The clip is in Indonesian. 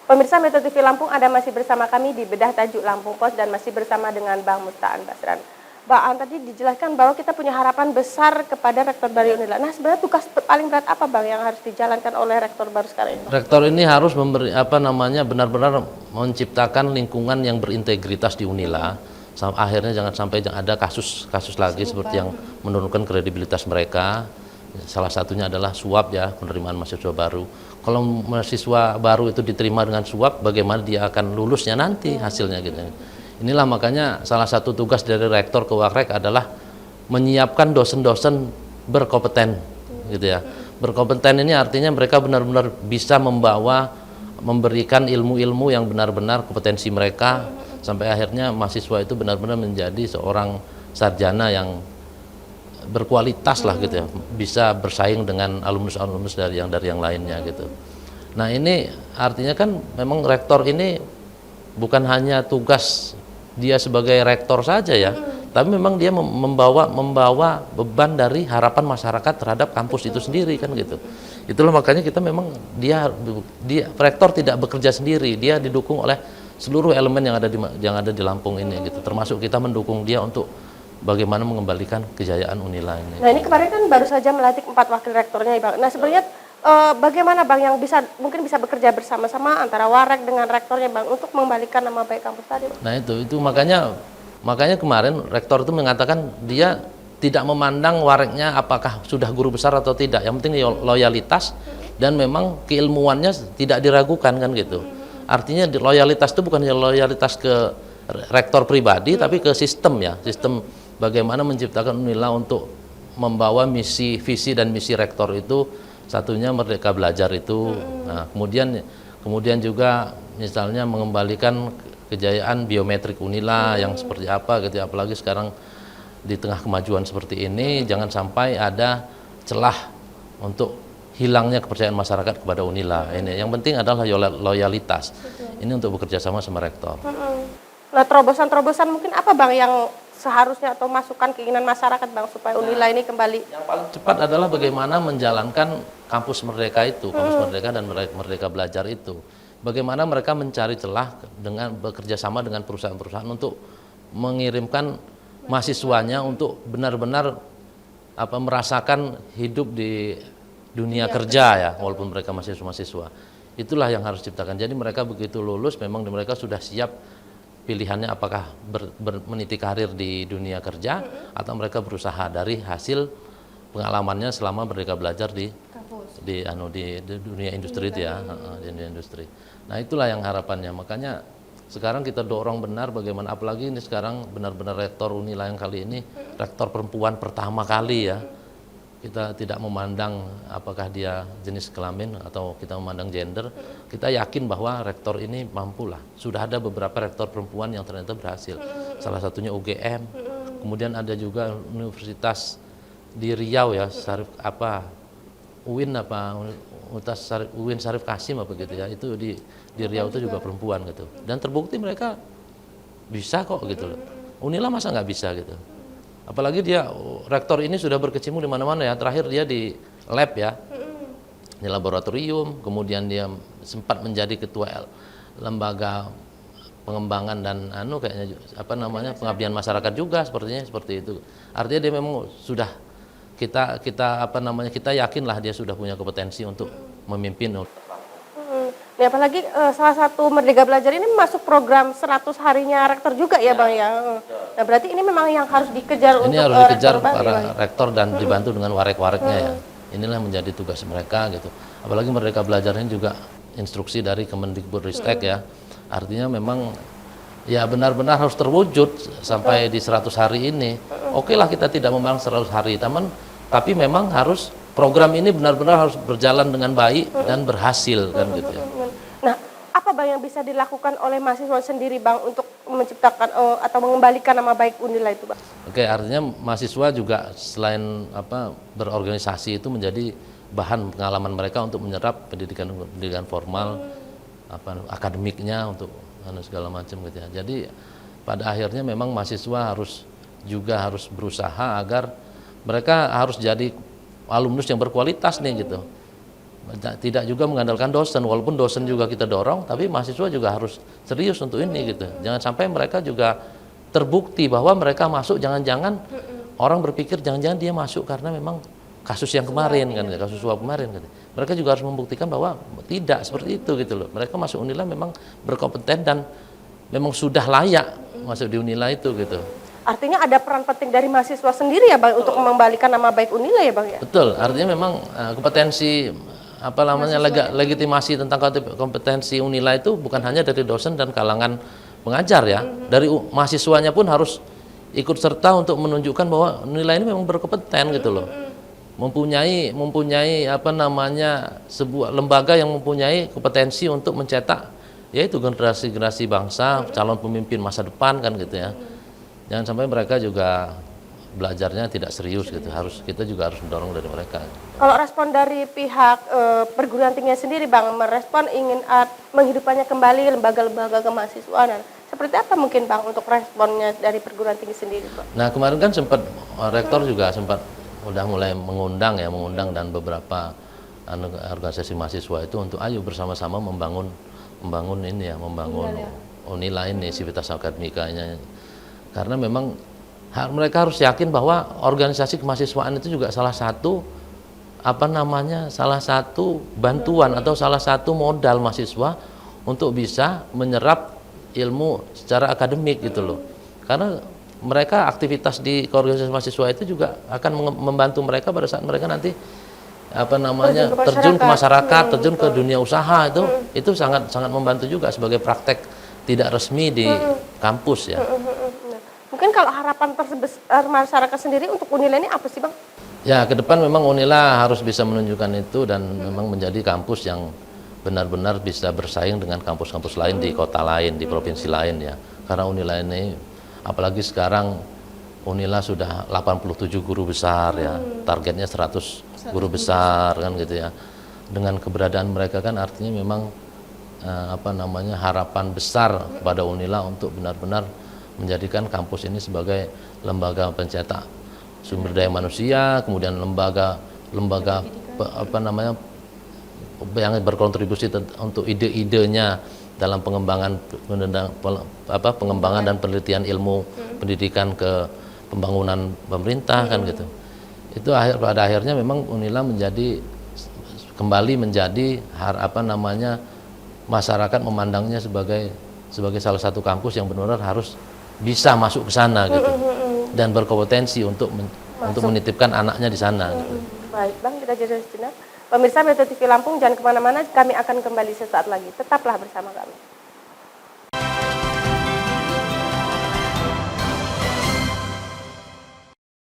Pemirsa Metro TV Lampung, Anda masih bersama kami di Bedah Tajuk Lampung Pos dan masih bersama dengan Bang Mustaan Basran. Bang, tadi dijelaskan bahwa kita punya harapan besar kepada Rektor baru Unila. Nah, sebenarnya tugas paling berat apa Bang yang harus dijalankan oleh Rektor baru sekarang ini? Rektor ini harus memberi benar-benar menciptakan lingkungan yang berintegritas di Unila. Akhirnya jangan sampai ada kasus lagi seperti yang menurunkan kredibilitas mereka. Salah satunya adalah suap ya, penerimaan mahasiswa baru. Kalau mahasiswa baru itu diterima dengan suap, bagaimana dia akan lulusnya nanti hasilnya gitu. Inilah makanya salah satu tugas dari rektor ke Wakrek adalah menyiapkan dosen-dosen berkompeten gitu ya. Berkompeten ini artinya mereka benar-benar bisa memberikan ilmu-ilmu yang benar-benar kompetensi mereka sampai akhirnya mahasiswa itu benar-benar menjadi seorang sarjana yang berkualitas lah gitu ya, bisa bersaing dengan alumnus-alumnus dari yang lainnya gitu. Nah ini artinya kan memang rektor ini bukan hanya tugas dia sebagai rektor saja ya, tapi memang dia membawa beban dari harapan masyarakat terhadap kampus itu sendiri kan gitu. Itulah makanya kita memang dia rektor tidak bekerja sendiri, dia didukung oleh seluruh elemen yang ada di Lampung ini gitu. Termasuk kita mendukung dia untuk bagaimana mengembalikan kejayaan Unila ini. Nah ini kemarin kan baru saja melantik 4 wakil rektornya ya Bang. Nah sebenarnya bagaimana Bang yang mungkin bisa bekerja bersama-sama antara Warek dengan rektornya Bang untuk mengembalikan nama baik kampus tadi Bang? Nah itu makanya kemarin rektor itu mengatakan dia tidak memandang Wareknya apakah sudah guru besar atau tidak. Yang penting loyalitas dan memang keilmuannya tidak diragukan kan gitu. Artinya loyalitas itu bukan hanya loyalitas ke rektor pribadi tapi ke sistem ya, sistem bagaimana menciptakan Unila untuk membawa visi dan misi rektor itu, satunya Merdeka Belajar itu. Nah, kemudian juga misalnya mengembalikan kejayaan biometrik Unila yang seperti apa gitu, apalagi sekarang di tengah kemajuan seperti ini jangan sampai ada celah untuk hilangnya kepercayaan masyarakat kepada Unila. Ini yang penting adalah loyalitas. Ini untuk bekerja sama rektor. Nah, terobosan-terobosan mungkin apa Bang yang seharusnya atau masukan keinginan masyarakat Bang supaya Unila ini kembali? Yang paling cepat adalah bagaimana menjalankan kampus Merdeka itu, kampus Merdeka dan Merdeka Belajar itu. Bagaimana mereka mencari celah dengan bekerja sama dengan perusahaan-perusahaan untuk mengirimkan mahasiswanya untuk benar-benar merasakan hidup di dunia kerja ya, walaupun mereka mahasiswa. Itulah yang harus diciptakan. Jadi mereka begitu lulus memang mereka sudah siap pilihannya apakah meniti karir di dunia kerja atau mereka berusaha dari hasil pengalamannya selama mereka belajar di dunia industri itu ya, di dunia industri. Nah itulah yang harapannya. Makanya sekarang kita dorong benar bagaimana, apalagi ini sekarang benar-benar rektor Unila yang kali ini rektor perempuan pertama kali ya. Kita tidak memandang apakah dia jenis kelamin atau kita memandang gender, kita yakin bahwa rektor ini mampulah. Sudah ada beberapa rektor perempuan yang ternyata berhasil. Salah satunya UGM, kemudian ada juga universitas di Riau ya, UIN Syarif Kasim apa gitu ya. Itu di Riau itu juga perempuan gitu. Dan terbukti mereka bisa kok gitu loh. Unila masa nggak bisa gitu. Apalagi rektor ini sudah berkecimpung di mana-mana ya. Terakhir dia di lab ya, di laboratorium. Kemudian dia sempat menjadi ketua lembaga pengembangan dan pengabdian masyarakat juga seperti itu. Artinya dia memang sudah kita yakinlah dia sudah punya kompetensi untuk memimpin. Ya, apalagi salah satu Merdeka Belajar ini masuk program 100 harinya rektor juga ya Bang ya. Nah berarti ini memang yang harus dikejar ini untuk harus dikejar para rektor dan dibantu dengan warek-wareknya ya. Inilah menjadi tugas mereka gitu. Apalagi Merdeka Belajar ini juga instruksi dari Kemendikbudristek ya. Artinya memang ya benar-benar harus terwujud sampai di 100 hari ini. Oke lah kita tidak memang 100 hari, tapi memang harus program ini benar-benar harus berjalan dengan baik dan berhasil kan gitu ya. Nah, apa Bang yang bisa dilakukan oleh mahasiswa sendiri Bang untuk menciptakan atau mengembalikan nama baik Unila itu Bang? Oke, artinya mahasiswa juga selain berorganisasi itu menjadi bahan pengalaman mereka untuk menyerap pendidikan formal, akademiknya untuk segala macam gitu ya. Jadi pada akhirnya memang mahasiswa harus berusaha agar mereka harus jadi alumnus yang berkualitas nih gitu. tidak juga mengandalkan dosen, walaupun dosen juga kita dorong, tapi mahasiswa juga harus serius untuk ini gitu. Jangan sampai mereka juga terbukti bahwa mereka masuk, jangan-jangan orang berpikir jangan-jangan dia masuk karena memang kasus yang kemarin kan, kasus suap kemarin gitu. Mereka juga harus membuktikan bahwa tidak seperti itu gitu loh. Mereka masuk Unila memang berkompeten dan memang sudah layak masuk di Unila itu gitu. Artinya ada peran penting dari mahasiswa sendiri ya Bang untuk mengembalikan nama baik Unila ya Bang ya? Betul, artinya memang kompetensi apa namanya legitimasi tentang kompetensi Unila itu bukan hanya dari dosen dan kalangan pengajar ya, dari mahasiswanya pun harus ikut serta untuk menunjukkan bahwa Unila ini memang berkompeten gitu loh, mempunyai apa namanya sebuah lembaga yang mempunyai kompetensi untuk mencetak yaitu generasi-generasi bangsa, calon pemimpin masa depan kan gitu ya. Jangan sampai mereka juga belajarnya tidak serius gitu. Kita juga harus mendorong dari mereka. Kalau respon dari pihak perguruan tinggi sendiri Bang, merespon ingin menghidupkannya kembali lembaga-lembaga kemahasiswaan. Seperti apa mungkin Bang untuk responnya dari perguruan tinggi sendiri Bang? Nah kemarin kan sempat rektor juga sempat udah mulai mengundang dan beberapa organisasi mahasiswa itu untuk ayo bersama-sama membangun Unila ini, Civitas Akademikanya. Karena memang mereka harus yakin bahwa organisasi kemahasiswaan itu juga salah satu bantuan atau salah satu modal mahasiswa untuk bisa menyerap ilmu secara akademik gitu loh. Karena mereka aktivitas di organisasi mahasiswa itu juga akan membantu mereka pada saat mereka nanti terjun ke masyarakat, terjun ke dunia usaha itu sangat membantu juga sebagai praktek tidak resmi di kampus ya. Mungkin kalau harapan terbesar masyarakat sendiri untuk Unila ini apa sih Bang? Ya, ke depan memang Unila harus bisa menunjukkan itu dan memang menjadi kampus yang benar-benar bisa bersaing dengan kampus-kampus lain di kota lain, di provinsi lain ya. Karena Unila ini, apalagi sekarang Unila sudah 87 guru besar ya, targetnya 100 guru besar kan gitu ya. Dengan keberadaan mereka kan artinya memang harapan besar pada Unila untuk benar-benar menjadikan kampus ini sebagai lembaga pencetak sumber daya manusia, kemudian lembaga yang berkontribusi untuk ide-idenya dalam pengembangan dan penelitian ilmu pendidikan ke pembangunan pemerintah kan gitu. Itu pada akhirnya memang Unila kembali menjadi masyarakat memandangnya sebagai salah satu kampus yang benar-benar harus bisa masuk ke sana gitu dan berkompetensi untuk menitipkan anaknya di sana gitu. Baik Bang, kita jeda sejenak. Pemirsa Metro TV Lampung, jangan kemana-mana, kami akan kembali sesaat lagi. Tetaplah bersama kami.